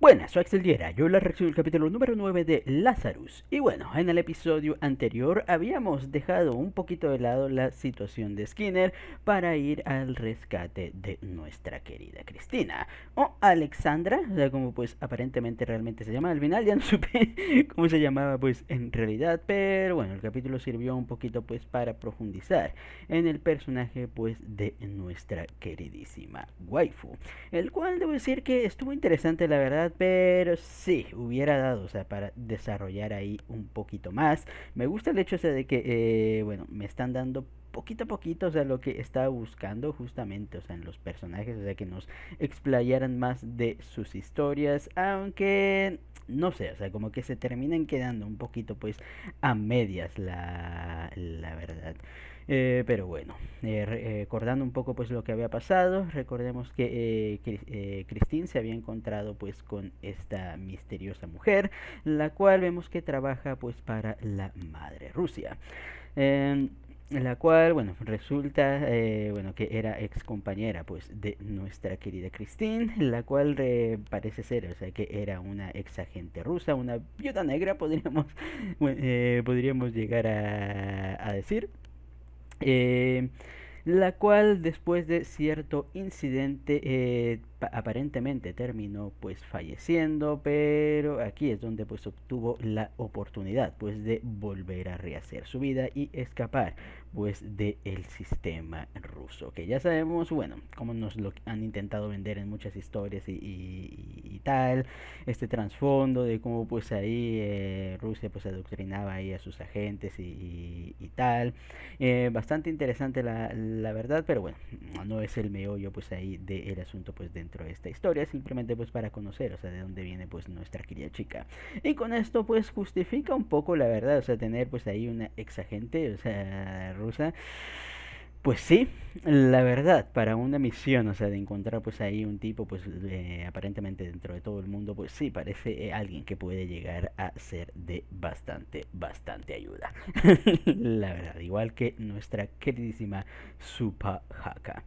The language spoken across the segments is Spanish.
Buenas, soy Axel Diera, yo les resumo el capítulo número 9 de Lazarus. Y bueno, en el episodio anterior habíamos dejado un poquito de lado la situación de Skinner para ir al rescate de nuestra querida Cristina. O Alexandra, o sea, como pues aparentemente realmente se llama, al final ya no supe cómo se llamaba pues en realidad, pero bueno, el capítulo sirvió un poquito pues para profundizar en el personaje pues de nuestra queridísima waifu, el cual debo decir que estuvo interesante la verdad, pero sí, hubiera dado, o sea, para desarrollar ahí un poquito más. Me gusta el hecho, o sea, de que, bueno, me están dando poquito a poquito, o sea, lo que estaba buscando justamente, o sea, en los personajes, o sea, que nos explayaran más de sus historias, aunque no sé, o sea, como que se terminan quedando un poquito, pues, a medias, la verdad. Pero bueno, recordando un poco pues lo que había pasado, recordemos que Christine se había encontrado pues con esta misteriosa mujer, la cual vemos que trabaja pues para la madre Rusia. Eh, la cual, bueno, resulta, bueno, que era ex compañera, pues, de nuestra querida Christine, la cual parece ser, o sea, que era una ex agente rusa, una viuda negra, podríamos, podríamos llegar a decir. Eh, la cual después de cierto incidente aparentemente terminó pues falleciendo, pero aquí es donde pues obtuvo la oportunidad pues de volver a rehacer su vida y escapar pues del sistema ruso, que ya sabemos, bueno, como nos lo han intentado vender en muchas historias y tal, este trasfondo de cómo pues ahí Rusia pues adoctrinaba ahí a sus agentes y tal. Bastante interesante la verdad, pero bueno, no es el meollo pues ahí del asunto pues dentro de esta historia, simplemente pues para conocer, o sea, de dónde viene pues nuestra querida chica. Y con esto pues justifica un poco la verdad, o sea, tener pues ahí una ex agente, o sea, rusa. Pues sí, la verdad, para una misión, o sea, de encontrar pues ahí un tipo, pues aparentemente dentro de todo el mundo, pues sí, parece alguien que puede llegar a ser de bastante ayuda. La verdad, igual que nuestra queridísima Supa Haka.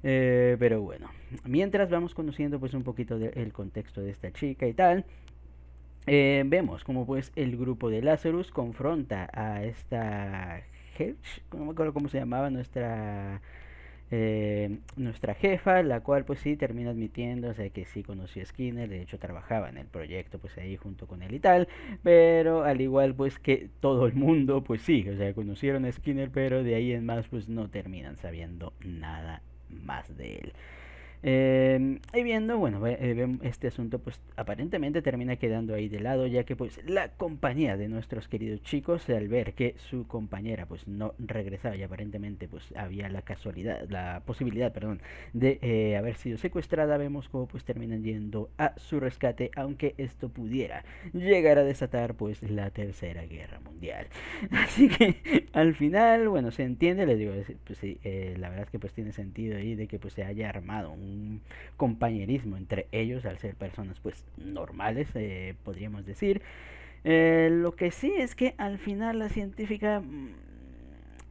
Pero bueno, mientras vamos conociendo pues un poquito del contexto de esta chica y tal, vemos como pues el grupo de Lazarus confronta a esta Hedge, no me acuerdo cómo se llamaba nuestra jefa, la cual pues sí termina admitiendo, o sea, que sí conoció a Skinner, de hecho trabajaba en el proyecto pues ahí junto con él y tal, pero al igual pues que todo el mundo pues sí, o sea, conocieron a Skinner, pero de ahí en más pues no terminan sabiendo nada más de él. Y viendo, bueno, este asunto pues aparentemente termina quedando ahí de lado, ya que pues la compañía de nuestros queridos chicos, al ver que su compañera pues no regresaba y aparentemente pues había la casualidad, la posibilidad, perdón, de haber sido secuestrada, vemos cómo pues terminan yendo a su rescate, aunque esto pudiera llegar a desatar pues la tercera guerra mundial. Así que al final, bueno, se entiende, les digo, pues sí, la verdad es que pues tiene sentido ahí de que pues se haya armado un compañerismo entre ellos al ser personas pues normales, podríamos decir. Lo que sí es que al final la científica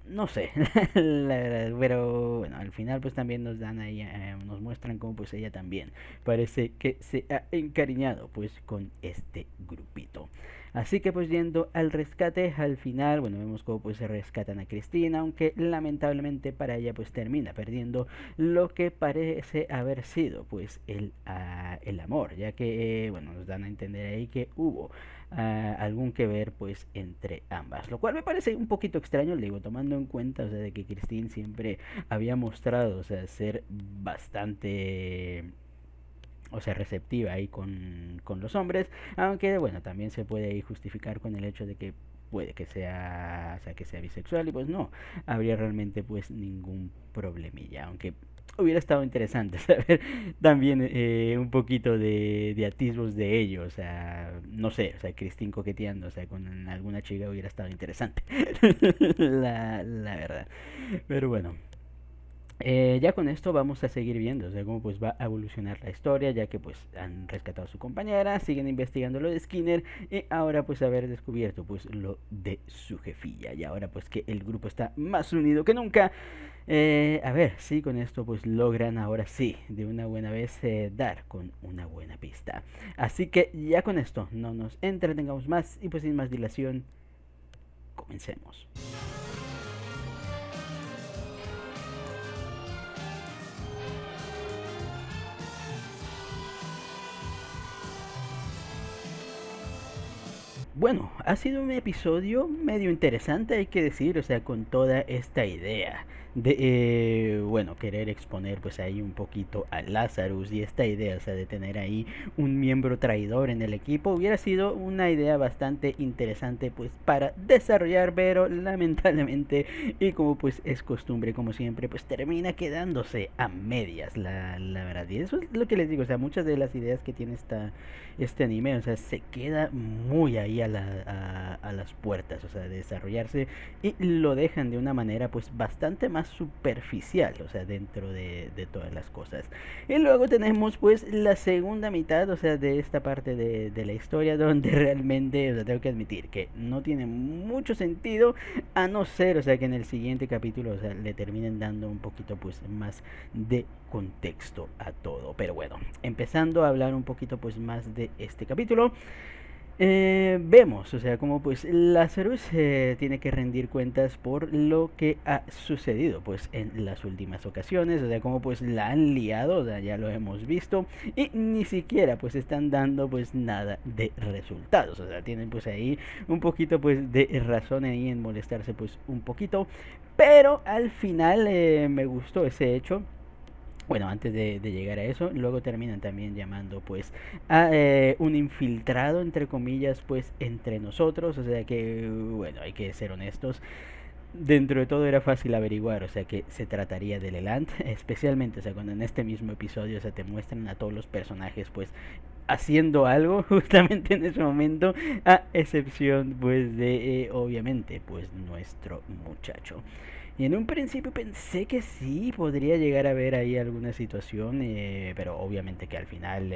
no sé, la verdad, pero bueno, al final pues también nos dan ahí, nos muestran cómo pues ella también parece que se ha encariñado pues con este grupito. Así que pues yendo al rescate, al final, bueno, vemos cómo pues se rescatan a Cristina, aunque lamentablemente para ella pues termina perdiendo lo que parece haber sido pues el amor, ya que, bueno, nos dan a entender ahí que hubo algún que ver pues entre ambas, lo cual me parece un poquito extraño, le digo, tomando en cuenta, o sea, de que Christine siempre había mostrado, o sea, ser bastante, o sea, receptiva ahí con los hombres, aunque bueno, también se puede ahí justificar con el hecho de que puede que sea, o sea, que sea bisexual y pues no habría realmente pues ningún problemilla, aunque hubiera estado interesante saber también un poquito de atisbos de ello, o sea, no sé, o sea, Christine coqueteando, o sea, con alguna chica hubiera estado interesante, la verdad, pero bueno. Ya con esto vamos a seguir viendo, o sea, cómo pues va a evolucionar la historia, ya que pues han rescatado a su compañera, siguen investigando lo de Skinner y ahora pues haber descubierto pues lo de su jefilla y ahora pues que el grupo está más unido que nunca. A ver, sí, con esto pues logran ahora sí, de una buena vez dar con una buena pista. Así que ya con esto no nos entretengamos más y pues sin más dilación, comencemos. Bueno, ha sido un episodio medio interesante, hay que decir, o sea, con toda esta idea de, bueno, querer exponer pues ahí un poquito a Lazarus y esta idea, o sea, de tener ahí un miembro traidor en el equipo, hubiera sido una idea bastante interesante pues para desarrollar, pero lamentablemente, y como pues es costumbre, como siempre, pues termina quedándose a medias, la verdad. Y eso es lo que les digo, o sea, muchas de las ideas que tiene este anime, o sea, se queda muy ahí a las puertas, o sea, de desarrollarse y lo dejan de una manera pues bastante más superficial, o sea, dentro de todas las cosas. Y luego tenemos pues la segunda mitad, o sea, de esta parte de la historia donde realmente, o sea, tengo que admitir que no tiene mucho sentido a no ser, o sea, que en el siguiente capítulo, o sea, le terminen dando un poquito pues más de contexto a todo. Pero bueno, empezando a hablar un poquito pues más de este capítulo. Vemos, o sea, como pues Lazarus tiene que rendir cuentas por lo que ha sucedido pues en las últimas ocasiones, o sea, como pues la han liado, o sea, ya lo hemos visto, y ni siquiera pues están dando pues nada de resultados, o sea, tienen pues ahí un poquito pues de razón ahí en molestarse pues un poquito, pero al final me gustó ese hecho. Bueno, antes de llegar a eso, luego terminan también llamando pues a un infiltrado, entre comillas, pues entre nosotros, o sea que, bueno, hay que ser honestos, dentro de todo era fácil averiguar, o sea que se trataría de Leland, especialmente, o sea, cuando en este mismo episodio, o sea, te muestran a todos los personajes pues haciendo algo justamente en ese momento, a excepción pues de, obviamente, pues nuestro muchacho. Y en un principio pensé que sí podría llegar a haber ahí alguna situación, pero obviamente que al final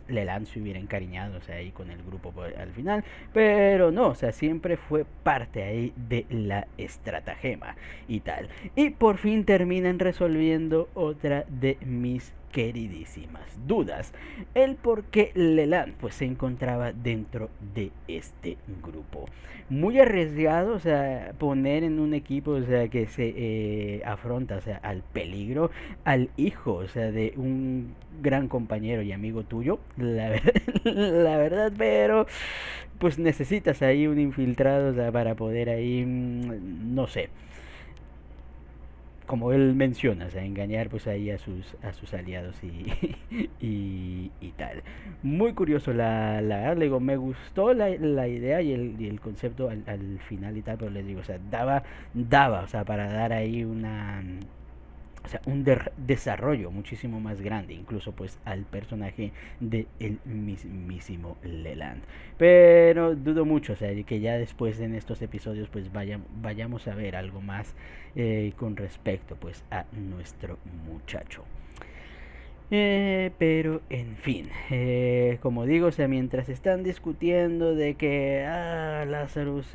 Leland se hubiera encariñado, o sea, ahí con el grupo al final, pero no, o sea, siempre fue parte ahí de la estratagema y tal. Y por fin terminan resolviendo otra de mis queridísimas dudas, el por qué Leland pues se encontraba dentro de este grupo. Muy arriesgado, o sea, poner en un equipo, o sea, que se afronta, o sea, al peligro, al hijo, o sea, de un gran compañero y amigo tuyo, la verdad, la verdad, pero pues necesitas ahí un infiltrado, o sea, para poder ahí, no sé, como él menciona, o sea, engañar pues ahí a sus aliados y tal. Muy curioso le digo, me gustó la idea y el concepto al final y tal, pero les digo, o sea, daba, o sea, para dar ahí o sea, un desarrollo muchísimo más grande, incluso pues al personaje de el mismísimo Leland. Pero dudo mucho, o sea, que ya después en estos episodios pues vayamos a ver algo más con respecto pues a nuestro muchacho. Pero en fin, como digo, o sea, mientras están discutiendo de que Lazarus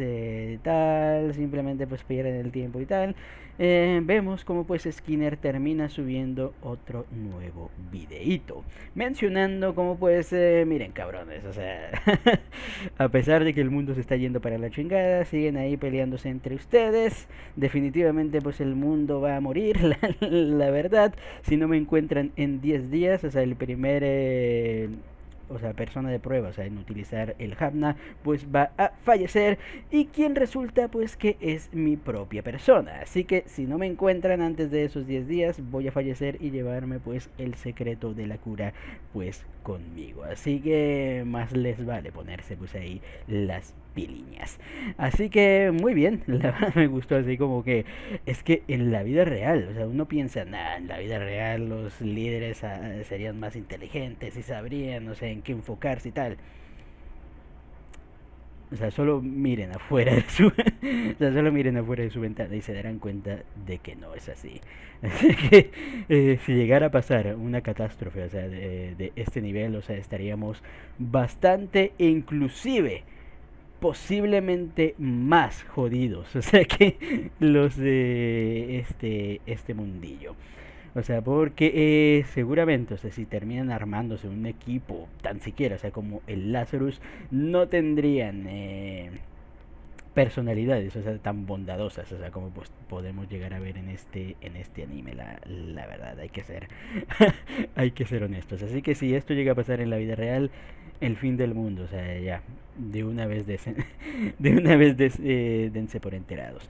tal, simplemente pues pierden el tiempo y tal, vemos como pues Skinner termina subiendo otro nuevo videíto, mencionando como pues, miren cabrones, o sea, a pesar de que el mundo se está yendo para la chingada, siguen ahí peleándose entre ustedes, definitivamente pues el mundo va a morir, la verdad, si no me encuentran en 10 días, o sea, el primer o sea, persona de prueba, o sea, en utilizar el Hamna, pues va a fallecer. Y quien resulta, pues, que es mi propia persona. Así que si no me encuentran antes de esos 10 días, voy a fallecer y llevarme, pues, el secreto de la cura, pues, conmigo. Así que más les vale ponerse, pues, ahí las piliñas. Así que muy bien, la verdad me gustó así como que es que en la vida real, o sea, uno piensa, nada, en la vida real los líderes serían más inteligentes y sabrían, no sé, en qué enfocarse y tal. O sea, solo miren afuera de su, o sea, solo miren afuera de su ventana y se darán cuenta de que no es así. Así que si llegara a pasar una catástrofe, o sea, de este nivel, o sea, estaríamos bastante, inclusive, posiblemente más jodidos, o sea, que los de este mundillo. O sea, porque seguramente, o sea, si terminan armándose un equipo, tan siquiera, o sea, como el Lazarus, no tendrían personalidades, o sea, tan bondadosas, o sea, como pues podemos llegar a ver en este anime, la verdad, hay que ser, hay que ser honestos. Así que si esto llega a pasar en la vida real, el fin del mundo, o sea, ya, de una vez, de una vez dense por enterados.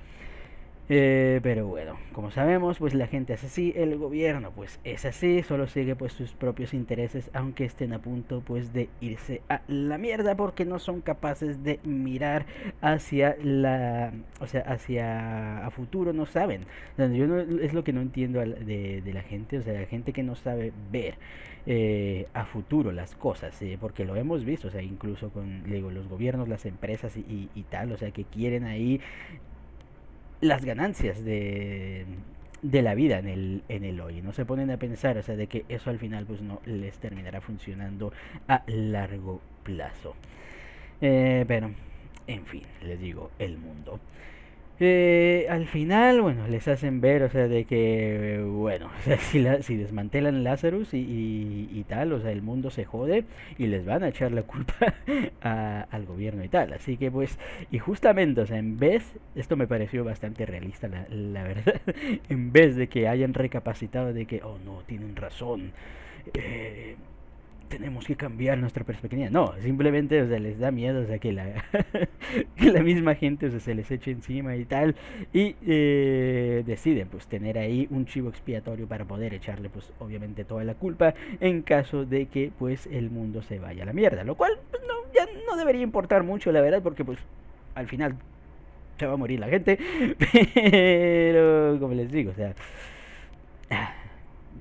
Pero bueno, como sabemos, pues la gente es así, el gobierno pues es así, solo sigue pues sus propios intereses, aunque estén a punto pues de irse a la mierda porque no son capaces de mirar hacia o sea, hacia a futuro, no saben. O sea, yo no, es lo que no entiendo de la gente, o sea, la gente que no sabe ver a futuro las cosas, porque lo hemos visto, o sea, incluso con digo, los gobiernos, las empresas y tal, o sea, que quieren ahí las ganancias de la vida en el hoy. No se ponen a pensar, o sea, de que eso al final pues no les terminará funcionando a largo plazo. Pero, en fin, les digo, el mundo. Al final, bueno, les hacen ver, o sea, de que, bueno, o sea, si desmantelan Lazarus y tal, o sea, el mundo se jode y les van a echar la culpa al gobierno y tal. Así que, pues, y justamente, o sea, en vez, esto me pareció bastante realista, la verdad, en vez de que hayan recapacitado de que, oh no, tienen razón, eh, tenemos que cambiar nuestra perspectiva. No, simplemente, o sea, les da miedo, o sea, que que la misma gente, o sea, se les eche encima y tal. Y deciden, pues, tener ahí un chivo expiatorio para poder echarle, pues, obviamente toda la culpa en caso de que, pues, el mundo se vaya a la mierda. Lo cual, pues, no, ya no debería importar mucho, la verdad, porque, pues, al final se va a morir la gente. Pero, como les digo, o sea...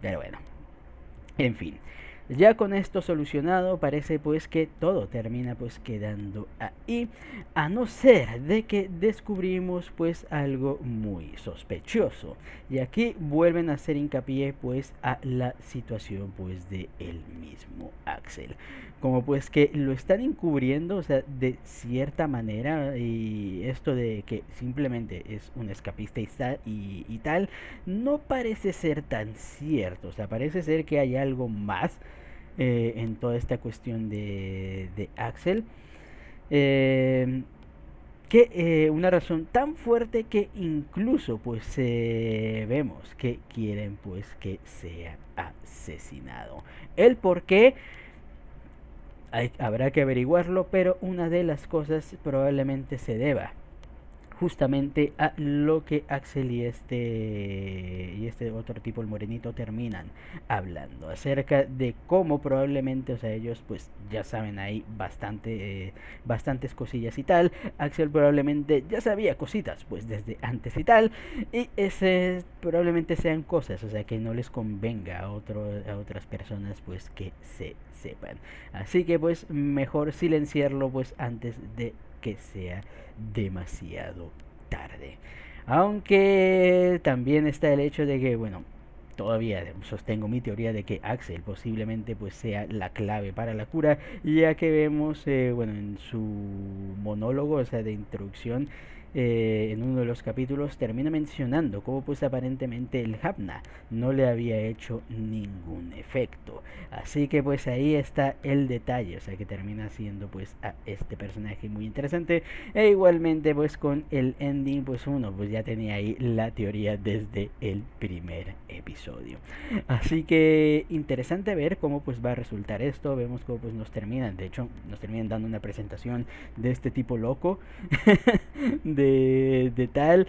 Pero bueno, en fin. Ya con esto solucionado, parece pues que todo termina pues quedando ahí, a no ser de que descubrimos pues algo muy sospechoso. Y aquí vuelven a hacer hincapié pues a la situación pues de el mismo Axel. Como pues que lo están encubriendo, o sea, de cierta manera, y esto de que simplemente es un escapista y tal, no parece ser tan cierto. O sea, parece ser que hay algo más en toda esta cuestión de Axel. Eh, que una razón tan fuerte que incluso pues vemos que quieren pues que sea asesinado. El por qué habrá que averiguarlo, pero una de las cosas probablemente se deba justamente a lo que Axel y este otro tipo, el morenito, terminan hablando acerca de cómo probablemente, o sea, ellos pues ya saben ahí bastantes cosillas y tal. Axel probablemente ya sabía cositas pues desde antes y tal, y ese probablemente sean cosas, o sea, que no les convenga a otras personas pues que se sepan. Así que pues mejor silenciarlo pues antes de que sea demasiado tarde. Aunque también está el hecho de que, bueno, todavía sostengo mi teoría de que Axel posiblemente pues sea la clave para la cura, ya que vemos, bueno, en su monólogo, o sea, de introducción, en uno de los capítulos termina mencionando cómo pues aparentemente el Hapna no le había hecho ningún efecto. Así que pues ahí está el detalle, o sea que termina siendo pues a este personaje muy interesante. E igualmente pues con el ending pues uno pues ya tenía ahí la teoría desde el primer episodio. Así que interesante ver cómo pues va a resultar esto. Vemos cómo pues nos terminan, de hecho nos terminan dando una presentación de este tipo loco de tal,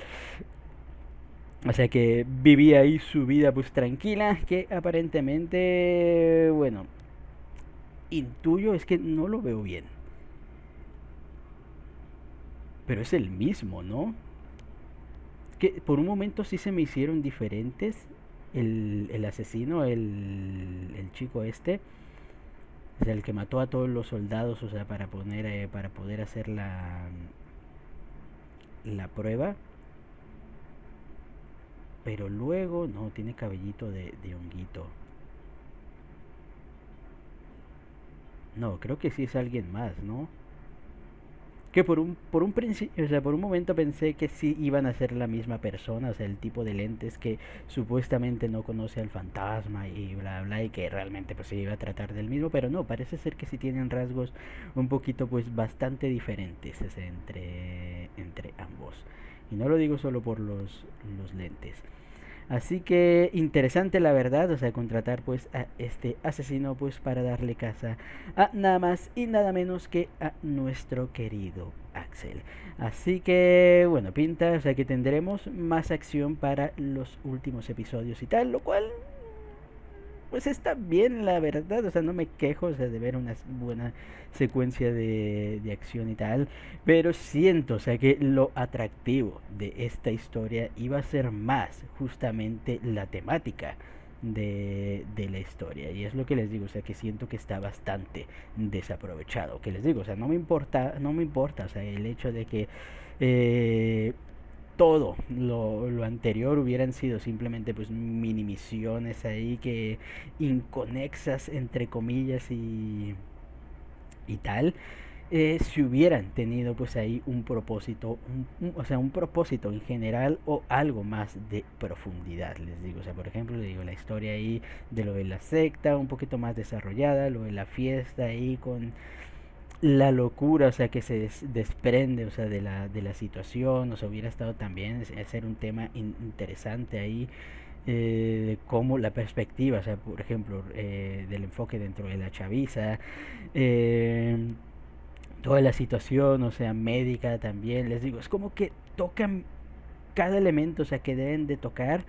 o sea que vivía ahí su vida pues tranquila, que aparentemente, bueno, intuyo, es que no lo veo bien, pero es el mismo, ¿no? Que por un momento sí se me hicieron diferentes el asesino, el chico este. o sea, el que mató a todos los soldados, o sea, para poder hacer la prueba. Pero luego, no, tiene cabellito de honguito. No, creo que sí es alguien más, ¿no? Que por un principio, o sea, por un momento pensé que sí iban a ser la misma persona, o sea, el tipo de lentes que supuestamente no conoce al fantasma y bla bla, y que realmente pues se iba a tratar del mismo, pero no, parece ser que sí tienen rasgos un poquito pues bastante diferentes, o sea, entre ambos. Y no lo digo solo por los lentes. Así que interesante la verdad, o sea, contratar pues a este asesino pues para darle caza a nada más y nada menos que a nuestro querido Axel. Así que bueno, pinta, o sea que tendremos más acción para los últimos episodios y tal, lo cual pues está bien la verdad, o sea, no me quejo, o sea, de ver una buena secuencia de acción y tal, pero siento, o sea, que lo atractivo de esta historia iba a ser más justamente la temática de la historia, y es lo que les digo, o sea, que siento que está bastante desaprovechado, que les digo, o sea, no me importa, o sea, el hecho de que todo lo anterior hubieran sido simplemente pues mini misiones ahí que inconexas entre comillas y tal, si hubieran tenido pues ahí un propósito, o sea, un propósito en general o algo más de profundidad, les digo, o sea, por ejemplo, les digo, la historia ahí de lo de la secta, un poquito más desarrollada, lo de la fiesta ahí con la locura, o sea, que se desprende, o sea, de la situación, o sea, hubiera estado también ser un tema interesante ahí, de cómo la perspectiva, o sea, por ejemplo, del enfoque dentro de la chaviza, eh, toda la situación, o sea, médica también, les digo, es como que tocan cada elemento, o sea, que deben de tocar,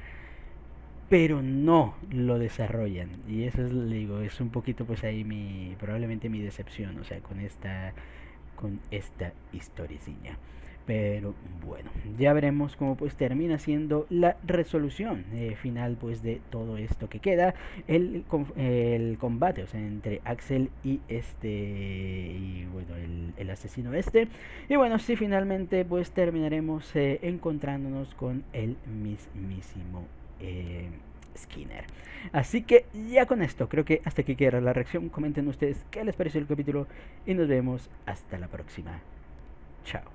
pero no lo desarrollan. Y eso es, le digo, es un poquito pues ahí probablemente mi decepción, o sea, con esta historiecilla. Pero bueno, ya veremos cómo pues termina siendo la resolución final pues de todo esto que queda, el combate, o sea, entre Axel y bueno, el asesino este. Y bueno, sí, finalmente pues terminaremos encontrándonos con el mismísimo Skinner. Así que ya con esto, creo que hasta aquí queda la reacción. Comenten ustedes qué les pareció el capítulo y nos vemos hasta la próxima. Chao.